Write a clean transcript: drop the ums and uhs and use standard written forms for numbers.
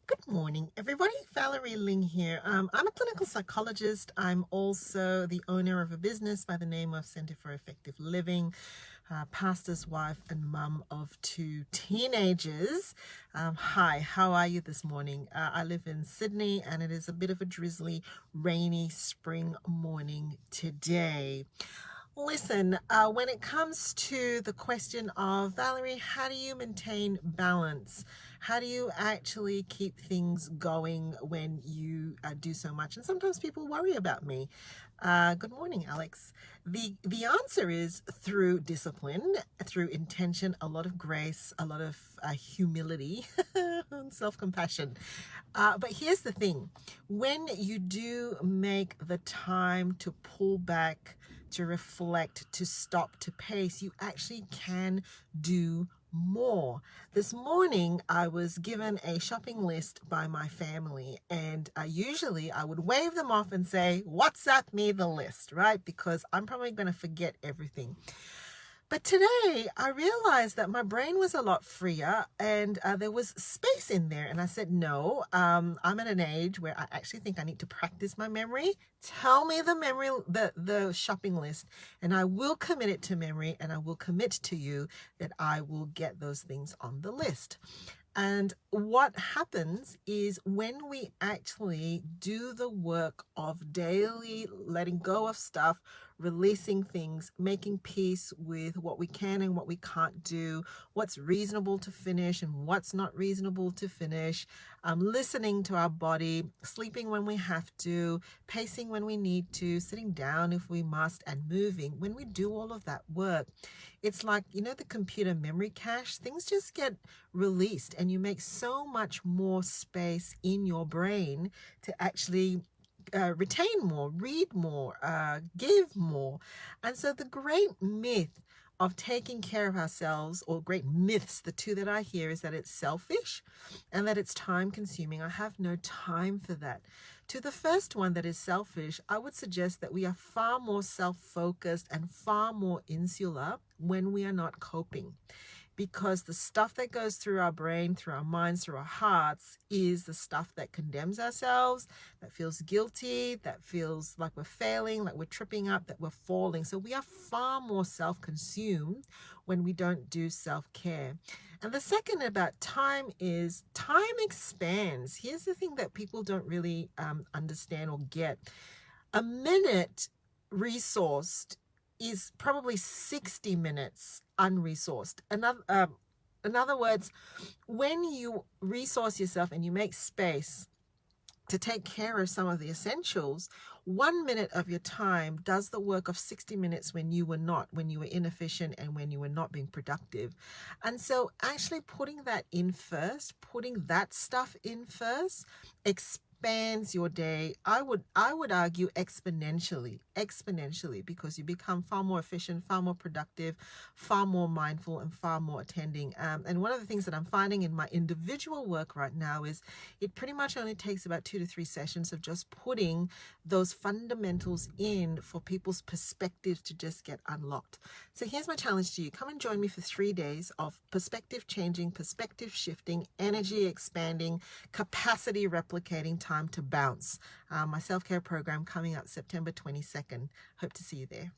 Good morning, everybody. Valerie Ling here. I'm a clinical psychologist. I'm also the owner of a business by the name of Center for Effective Living, pastor's wife and mum of two teenagers. Hi, how are you this morning? I live in Sydney and it is a bit of a drizzly, rainy spring morning today. Listen, when it comes to the question of Valerie, how do you maintain balance? How do you actually keep things going when you do so much? And sometimes people worry about me. Good morning, Alex. The answer is through discipline, through intention, a lot of grace, a lot of humility, and self-compassion. But here's the thing: when you do make the time to pull back, to reflect, to stop, to pace, you actually can do more. This morning, I was given a shopping list by my family, and usually I would wave them off and say, WhatsApp me the list, right? Because I'm probably going to forget everything. But today I realized that my brain was a lot freer and there was space in there. And I said, no, I'm at an age where I actually think I need to practice my memory. Tell me the shopping list, and I will commit it to memory, and I will commit to you that I will get those things on the list. And what happens is when we actually do the work of daily letting go of stuff, releasing things, making peace with what we can and what we can't do, what's reasonable to finish and what's not reasonable to finish, listening to our body, sleeping when we have to, pacing when we need to, sitting down if we must, and moving. When we do all of that work, it's like, the computer memory cache, things just get released and you make so much more space in your brain to actually retain more, read more, give more. And so the great myth of taking care of ourselves, or great myths, the two that I hear, is that it's selfish and that it's time consuming. I have no time for that. To the first one, that is selfish, I would suggest that we are far more self-focused and far more insular when we are not coping, because the stuff that goes through our brain, through our minds, through our hearts is the stuff that condemns ourselves, that feels guilty, that feels like we're failing, like we're tripping up, that we're falling. So we are far more self-consumed when we don't do self-care. And the second about time is time expands. Here's the thing that people don't really understand or get. A minute resourced is probably 60 minutes unresourced. In other words, when you resource yourself and you make space to take care of some of the essentials, 1 minute of your time does the work of 60 minutes when you were not, when you were inefficient and when you were not being productive. And so actually putting that in first, putting that stuff in first, expands your day. I would argue exponentially, because you become far more efficient, far more productive, far more mindful, and far more attending. And one of the things that I'm finding in my individual work right now is it pretty much only takes about 2 to 3 sessions of just putting those fundamentals in for people's perspectives to just get unlocked. So here's my challenge to you. Come and join me for 3 days of perspective changing, perspective shifting, energy expanding, capacity replicating time to bounce. My self-care program coming up September 22nd. Hope to see you there.